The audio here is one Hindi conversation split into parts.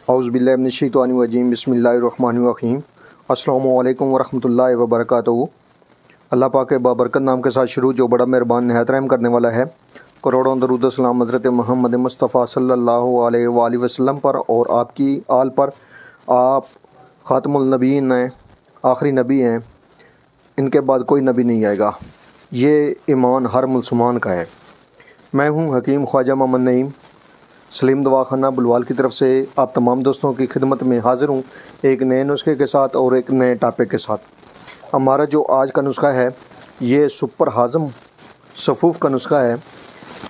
औज़ुबिल्लाहि मिनश्शैतानिर्रजीम बिस्मिल्लाहिर्रहमानिर्रहीम अस्सलामु अलैकुम वरहमतुल्लाहि वबरकातुहू। अल्लाह पाक के बाबरकत नाम के साथ शुरू जो बड़ा मेहरबान निहायत रहम करने वाला है। करोड़ों दरूद सलाम हज़रत मोहम्मद मुस्तफ़ा सल्लल्लाहु अलैहि वसल्लम पर और आपकी आल पर। आप ख़ातमुल नबीय्यीन हैं, आखिरी नबी हैं, इनके बाद कोई नबी नहीं आएगा। ये ईमान हर मुसलमान का है। मैं हूँ हकीम ख्वाजा मोहम्मद नईम सलीम दवाखाना बुलवाल की तरफ से आप तमाम दोस्तों की खिदमत में हाज़िर हूँ एक नए नुस्खे के साथ और एक नए टॉपिक के साथ। हमारा जो आज का नुस्खा है ये सुपर हाज़म सफ़ूफ़ का नुस्खा है।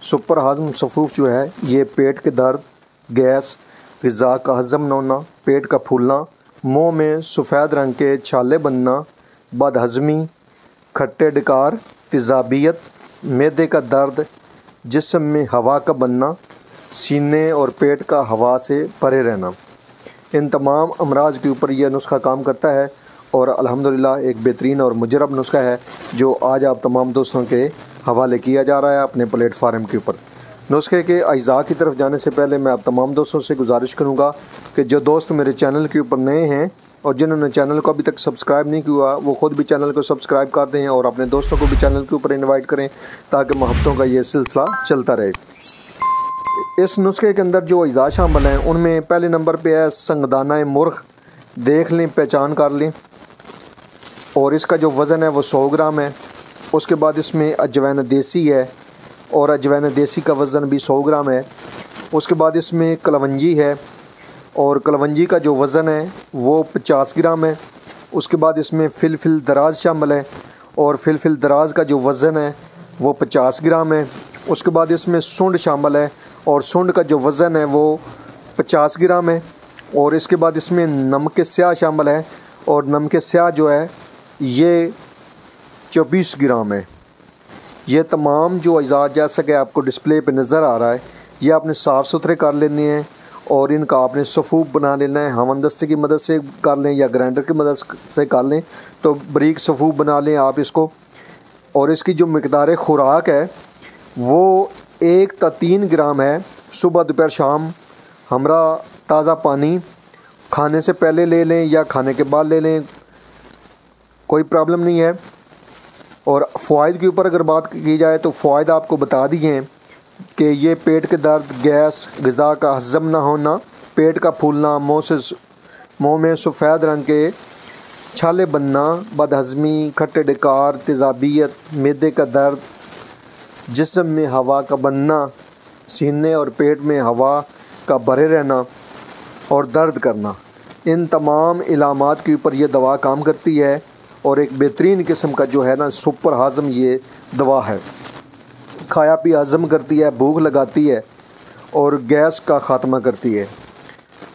सुपर हाज़म सफ़ूफ़ जो है ये पेट के दर्द, गैस, ग़िज़ा का हज़म न होना, पेट का फूलना, मुँह में सफ़ेद रंग के छाले बनना, बदहज़मी, खट्टे डकार, तेज़ाबियत, मैदे का दर्द, जिस्म में हवा का बनना, सीने और पेट का हवा से परे रहना, इन तमाम अमराज के ऊपर यह नुस्खा काम करता है और अल्हम्दुलिल्लाह एक बेहतरीन और मुजरब नुस्खा है जो आज आप तमाम दोस्तों के हवाले किया जा रहा है अपने प्लेटफार्म के ऊपर। नुस्खे के अज्जा की तरफ जाने से पहले मैं आप तमाम दोस्तों से गुजारिश करूँगा कि जो दोस्त मेरे चैनल के ऊपर नए हैं और जिन्होंने चैनल को अभी तक सब्सक्राइब नहीं किया वो ख़ुद भी चैनल को सब्सक्राइब कर दें और अपने दोस्तों को भी चैनल के ऊपर इन्वाइट करें ताकि मोहब्बतों का ये सिलसिला चलता रहे। इस नुस्खे के अंदर जो अज्जा शामिल हैं उनमें पहले नंबर पे है संगदाना मुर्ग। देख लें, पहचान कर लें, और इसका जो वज़न है वो 100 ग्राम है। उसके बाद इसमें अजवैन देसी है और अजवैन देसी का वज़न भी 100 ग्राम है। उसके बाद इसमें कलवंजी है और कलवंजी का जो वज़न है वो 50 ग्राम है। उसके बाद इसमें फिलफिल दराज शामिल है और फिलफिल दराज का जो वज़न है वो 50 ग्राम है। उसके बाद इसमें सुंड शामिल है और सुंड का जो वज़न है वो 50 ग्राम है। और इसके बाद इसमें नमक स्याह शामिल है और नमक स्याह जो है ये 24 ग्राम है। ये तमाम जो अज्जा जैसा कि आपको डिस्प्ले पे नज़र आ रहा है ये आपने साफ़ सुथरे कर लेने हैं और इनका आपने सफ़ूफ़ बना लेना है। हमनदस्ते की मदद से कर लें या ग्राइंडर की मदद से कर लें तो बारीक सफ़ूफ़ बना लें आप इसको। और इसकी जो मिक़दार खुराक है वो 1 ता 3 ग्राम है। सुबह दोपहर शाम हमरा ताज़ा पानी खाने से पहले ले लें या खाने के बाद ले लें, कोई प्रॉब्लम नहीं है। और फ़वाइद के ऊपर अगर बात की जाए तो फ़वाइद आपको बता दिए हैं कि ये पेट के दर्द, गैस, ग़िज़ा का हज़म ना होना, पेट का फूलना, मुँह में सफ़ेद रंग के छाले बनना, बदहज़मी, खट्टे डकार, तेज़ाबियत, मैदे का दर्द, जिस्म में हवा का बनना, सीने और पेट में हवा का भरे रहना और दर्द करना, इन तमाम इलामात के ऊपर ये दवा काम करती है। और एक बेहतरीन किस्म का जो है ना सुपर हाज़म ये दवा है। खाया पी हज़म करती है, भूख लगाती है और गैस का ख़ात्मा करती है।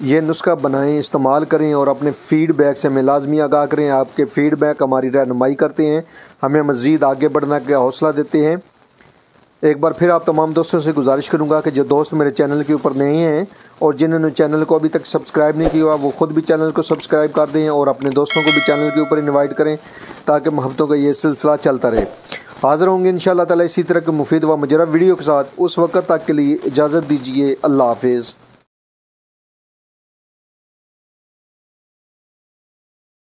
ये नुस्खा बनाएं, इस्तेमाल करें और अपने फ़ीडबैक से हमें लाजमी आगाह करें। आपके फ़ीडबैक हमारी रहनुमाई करते हैं, हमें मज़ीद आगे बढ़ने का हौसला देते हैं। एक बार फिर आप तमाम दोस्तों से गुजारिश करूंगा कि जो दोस्त मेरे चैनल के ऊपर नए हैं और जिन्होंने चैनल को अभी तक सब्सक्राइब नहीं किया वो ख़ुद भी चैनल को सब्सक्राइब कर दें और अपने दोस्तों को भी चैनल के ऊपर इनवाइट करें ताकि मोहब्बतों का ये सिलसिला चलता रहे। हाज़िर होंगे इंशाअल्लाह ताला इसी तरह के मुफीद व मुजरब वीडियो के साथ। उस वक्त तक के लिए इजाज़त दीजिए। अल्लाह हाफ़िज़।